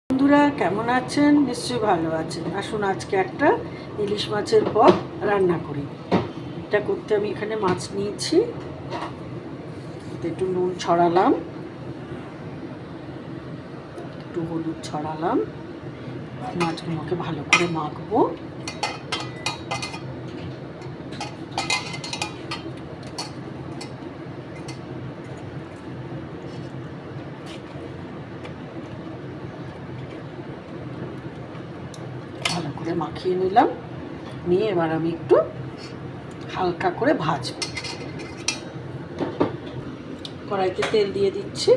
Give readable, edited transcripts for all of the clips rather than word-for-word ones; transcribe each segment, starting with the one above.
বন্ধুরা কেমন আছেন? নিশ্চয়ই ভালো আছেন। আসুন আজকে একটা ইলিশ মাছের পদ রান্না করি। এটা করতে আমি এখানে মাছ নিয়েছি, একটু নুন ছড়ালাম, একটু হলুদ ছড়ালাম, মাছগুলোকে ভালো করে মাখবো। ভালো করে মাখিয়ে নিলাম, নিয়ে এবার আমি একটু হালকা করে ভাজবো। কড়াইতে তেল দিয়ে দিচ্ছি,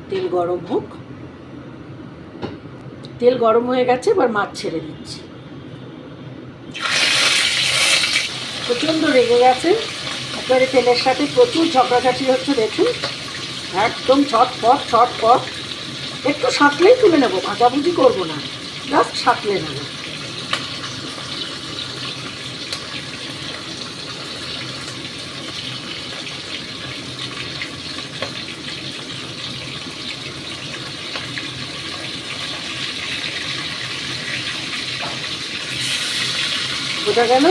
তেল গরম হোক। তেল গরম হয়ে গেছে, এবার মাছ ছেড়ে দিচ্ছি। প্রচণ্ড রেগে গেছে, একেবারে তেলের সাথে প্রচুর ঝগড়াঝাটি হচ্ছে। দেখুন একদম ছটপট ছটপট। একটু সাঁতলেই তুলে নেবো, ভাজাভুজি করবো না, জাস্ট সাঁতলে নেবো। বোঝা গেল?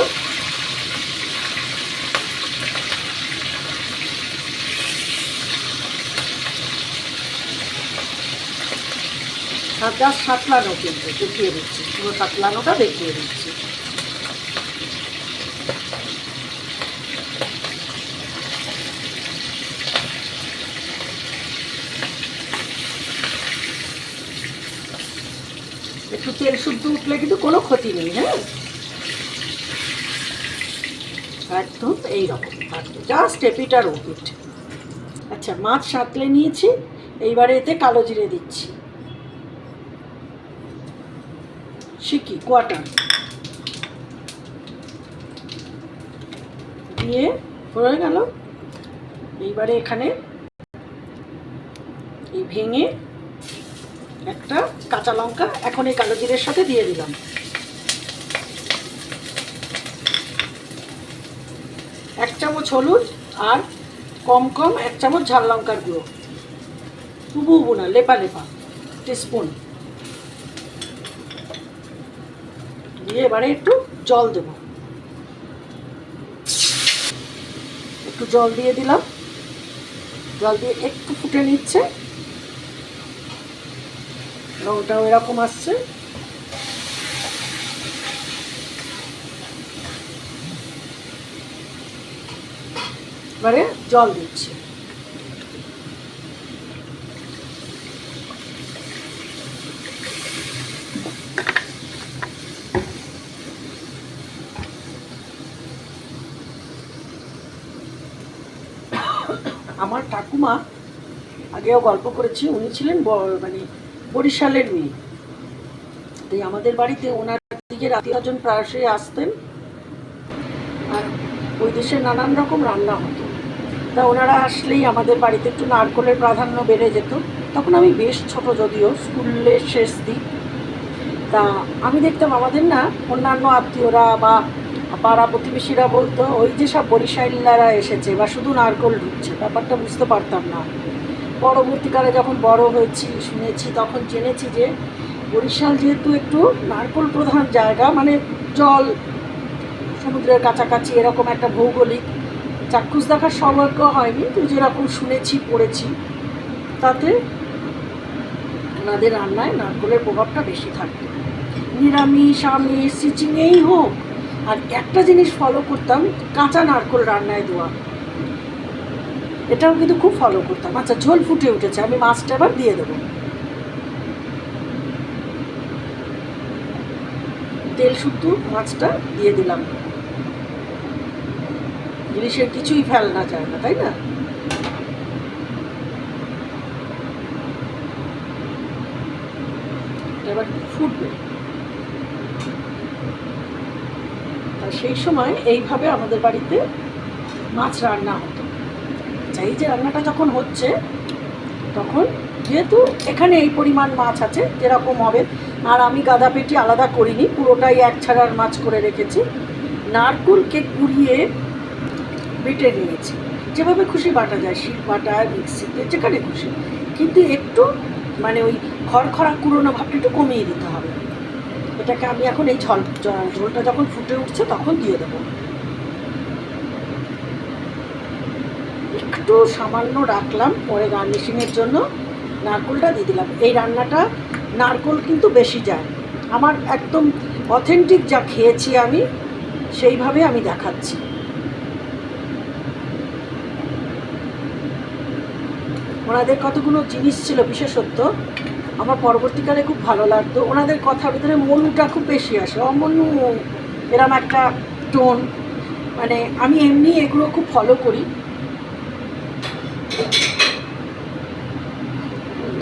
জাস্ট সাঁতলানো, কিন্তু দেখিয়ে দিচ্ছি, পুরো সাঁতলানোটা দেখিয়ে দিচ্ছি। একটু তেল শুদ্ধ উঠলে কিন্তু কোনো ক্ষতি নেই। হ্যাঁ, একদম এইরকম থাকবে, জাস্ট এপিটার ওপিট। আচ্ছা, মাছ সাঁতলে নিয়েছি, এইবারে এতে কালো জিরে দিচ্ছি, সিকি কোয়াটার দিয়ে হয়ে গেল। এইবারে এখানে এই ভেঙে একটা কাঁচা লঙ্কা এখন এই কালো জিরের সাথে দিয়ে দিলাম। এক চামচ হলুদ আর কম কম এক চামচ ঝাল লঙ্কার গুঁড়ো, উবু উবু না, লেপা লেপা টিস্পুন দিয়ে এবারে একটু জল দেব। একটু জল দিয়ে দিলাম, জল দিয়ে একটু ফুটে নিচ্ছে, রংটাও এরকম আসছে। এবারে জল দিচ্ছি। আমার ঠাকুমা, আগেও গল্প করেছি, উনি ছিলেন মানে বরিশালের মেয়ে। তাই আমাদের বাড়িতে ওনার দিকে আত্মীয়স্বজন প্রায়শই আসতেন, আর ওই দেশে নানান রকম রান্না হতো। তা ওনারা আসলেই আমাদের বাড়িতে একটু নারকোলের প্রাধান্য বেড়ে যেত। তখন আমি বেশ ছোট, যদিও স্কুলের শেষ দিক। তা আমি দেখতাম আমাদের না অন্যান্য আত্মীয়রা বা পাড়া প্রতিবেশীরা বলতো, ওই যে সব বরিশাইল্লারা এসেছে বা শুধু নারকোল ঢুকছে। ব্যাপারটা বুঝতে পারতাম না। পরবর্তীকালে যখন বড় হয়েছি, শুনেছি, তখন জেনেছি যে বরিশাল যেহেতু একটু নারকোল প্রধান জায়গা, মানে জল সমুদ্রের কাছাকাছি, এরকম একটা ভৌগোলিক, চাক্ষুষ দেখার সৌভাগ্য হয়নি, তো যেরকম শুনেছি পড়েছি, তাতে ওনাদের রান্নায় নারকোলের প্রভাবটা বেশি থাকে। নিরামিষ আমিষ সিচিংয়েই হোক। আর একটা জিনিস ফলো করতাম, কাঁচা নারকোল রান্নায় দেওয়া, এটাও কিন্তু খুব ফলো করতাম। আচ্ছা, ঝোল ফুটে উঠেছে, আমি মাছটা এবার দিয়ে দেবো। তেল শুদ্ধ মাছটা দিয়ে দিলাম। ইলিশের কিছুই ফেলনা যায় না, তাই না? এবার ফুটবে, সেই সময় এইভাবে আমাদের বাড়িতে মাছ রান্না হতো। আচ্ছা, এই যে রান্নাটা যখন হচ্ছে, তখন যেহেতু এখানে এই পরিমাণ মাছ আছে যেরকম হবে, আর আমি গাদা পেটি আলাদা করিনি, পুরোটাই এক ছাড়ার মাছ করে রেখেছি। নারকেলকে কুড়িয়ে বেটে নিয়েছি, যেভাবে খুশি বাটা যায়, শিল বাটা, মিক্সিতে, যেখানে খুশি, কিন্তু একটু মানে ওই খড়খড়া কুড়োনো ভাবটা একটু কমিয়ে দিতে হবে। এটাকে আমি এখন এই ঝোলটা যখন ফুটে উঠছে তখন দিয়ে দেবো। একটু সামান্য রাখলাম, পরে গার্নিশিংয়ের জন্য নারকেলটা দিয়ে দিলাম। এই রান্নাটা নারকেল কিন্তু বেশি যায়। আমার একদম অথেন্টিক যা খেয়েছি আমি, সেইভাবে আমি দেখাচ্ছি। ওনাদের কতগুলো জিনিস ছিল বিশেষত্ব, আমার পরবর্তীকালে খুব ভালো লাগতো। ওনাদের কথার ভিতরে মনুটা খুব বেশি আসে, অমনু এরম একটা টোন। মানে আমি এমনি এগুলো খুব ফলো করি।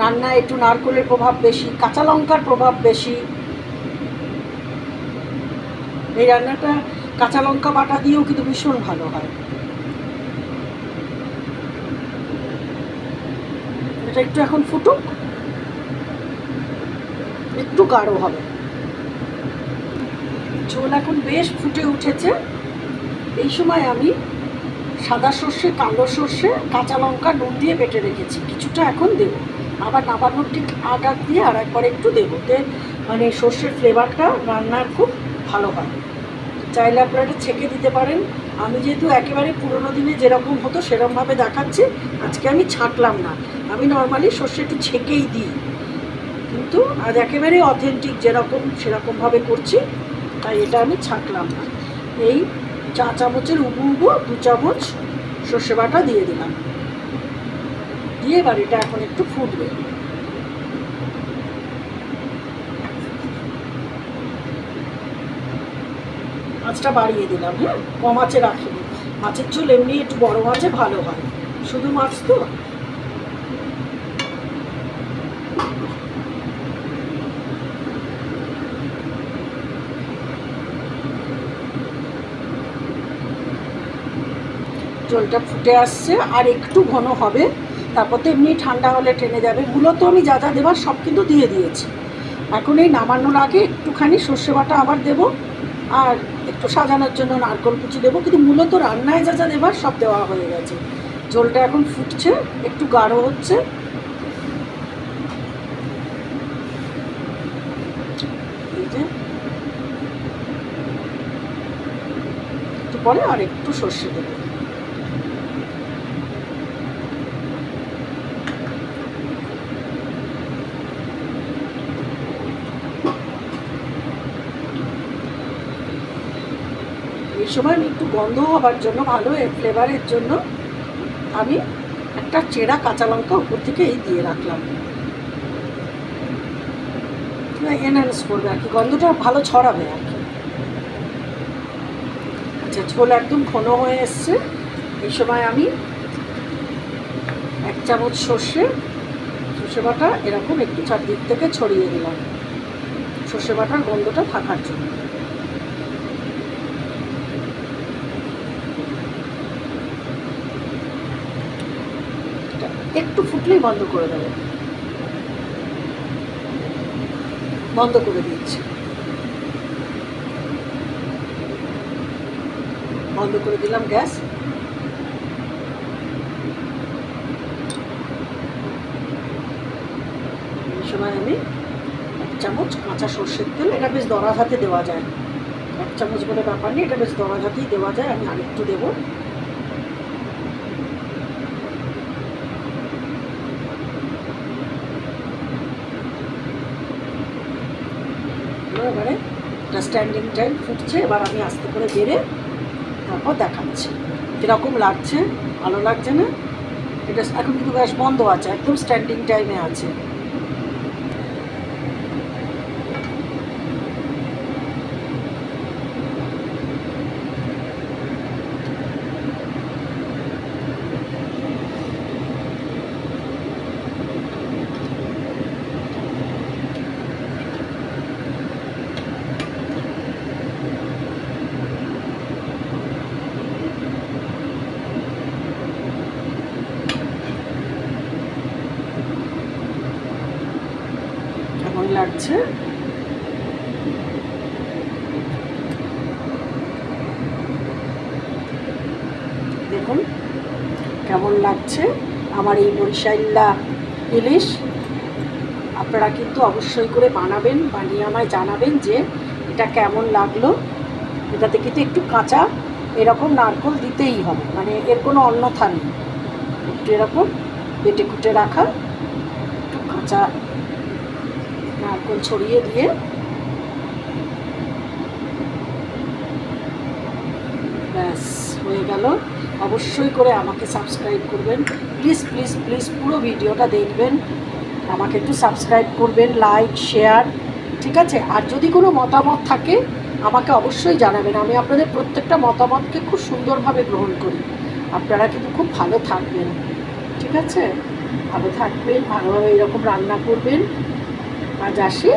রান্নায় একটু নারকেলের প্রভাব বেশি, কাঁচা লঙ্কার প্রভাব বেশি। এই রান্নাটা কাঁচা লঙ্কা বাটা দিয়েও কিন্তু ভীষণ ভালো হয়। এটা একটু এখন ফুটুক, একটু গাঢ় হবে। ঝোল এখন বেশ ফুটে উঠেছে। এই সময় আমি সাদা সর্ষে, কালো সর্ষে, কাঁচা লঙ্কা, নুন দিয়ে বেটে রেখেছি, কিছুটা এখন দেবো। আবার নামানোর ঠিক আগ দিয়ে আর একবার একটু দেবো, মানে সর্ষের ফ্লেভারটা রান্নার খুব ভালো হয়। চাইলে আপনারা এটা ছেঁকে দিতে পারেন। আমি যেহেতু একেবারে পুরোনো দিনে যেরকম হতো সেরকমভাবে দেখাচ্ছি, আজকে আমি ছাঁকলাম না। আমি নর্মালি সর্ষে একটু ছেঁকেই দিই, কিন্তু আজ একেবারে অথেন্টিক যেরকম সেরকমভাবে করছি, তাই এটা আমি ছাঁকলাম না। এই চা চামচের উবু 2 চামচ সর্ষে বাটা দিয়ে দিলাম, দিয়ে এবার এটা এখন একটু ফুটবে। মাছটা বাড়িয়ে দিলাম, হ্যাঁ, কম আঁচে রাখিনি। মাছের ঝোল এমনি একটু বড় মাছে ভালো হয়, শুধু মাছ তো। ঝোলটা ফুটে আসছে, আর একটু ঘন হবে, তারপর তো এমনি ঠান্ডা হলে টেনে যাবে। মূলত আমি যা যা দেবার সব কিন্তু দিয়ে দিয়েছি। এখন এই নামানোর আগে একটুখানি সর্ষে বাটা আবার দেবো, আর একটু সাজানোর জন্য নারকেল কুচি দেবো, কিন্তু মূলত রান্নায় যা যা দেবার সব দেওয়া হয়ে গেছে। ঝোলটা এখন ফুটছে, একটু গাঢ় হচ্ছে। এই যে একটু পরে আর একটু সর্ষে দেবো। এই সময় আমি একটু গন্ধ হবার জন্য, ভালো ফ্লেভারের জন্য, আমি একটা চেরা কাঁচা লঙ্কা উপর থেকে এই দিয়ে রাখলাম। এনহ্যান্স করবে আর কি, গন্ধটা ভালো ছড়াবে আর কি। আচ্ছা, ঝোল একদম ঘন হয়ে এসছে। এই সময় আমি 1 চামচ সর্ষে বাটা এরকম একটু চারদিক থেকে ছড়িয়ে দিলাম, সর্ষে বাটার গন্ধটা থাকার জন্য। একটু ফুটলেই বন্ধ করে দেবো, বন্ধ করে দিচ্ছি, বন্ধ করে দিলাম গ্যাস। এই সময় আমি 1 চামচ কাঁচা সর্ষের তেল, এটা বেশ দরা হাতে দেওয়া যায়, 1 চামচ বলে ব্যাপার নেই, এটা বেশ দরা হাতেই দেওয়া যায়। আমি আরেকটু দেবো। এবারে এটা স্ট্যান্ডিং টাইম ফুটছে, এবার আমি আস্তে করে বেড়ে তারপর দেখাচ্ছি কীরকম লাগছে। ভালো লাগছে না? এটা এখন কিন্তু গ্যাস বন্ধ আছে, একদম স্ট্যান্ডিং টাইমে আছে। কেমন লাগছে? কেমন লাগছে আমার এই বরিশাল্লা ইলিশ। আপনারা কিন্তু অবশ্যই করে বানাবেন, বানিয়ে আমায় জানাবেন যে এটা কেমন লাগলো। এটাতে কিন্তু একটু কাঁচা এরকম নারকেল দিতেই হবে, মানে এর কোনো অন্যথা নেই। একটু এরকম বেটে কুটে রাখা একটু কাঁচা নারকেল ছড়িয়ে দিয়ে ব্যাস হয়ে গেল। অবশ্যই করে আমাকে সাবস্ক্রাইব করবেন, প্লিজ প্লিজ প্লিজ পুরো ভিডিওটা দেখবেন, আমাকে একটু সাবস্ক্রাইব করবেন, লাইক শেয়ার, ঠিক আছে? আর যদি কোনো মতামত থাকে আমাকে অবশ্যই জানাবেন, আমি আপনাদের প্রত্যেকটা মতামতকে খুব সুন্দরভাবে গ্রহণ করি। আপনারা কিন্তু খুব ভালো থাকবেন, ঠিক আছে? ভালো থাকবেন, ভালোভাবে এরকম রান্না করবেন। আজ আসি।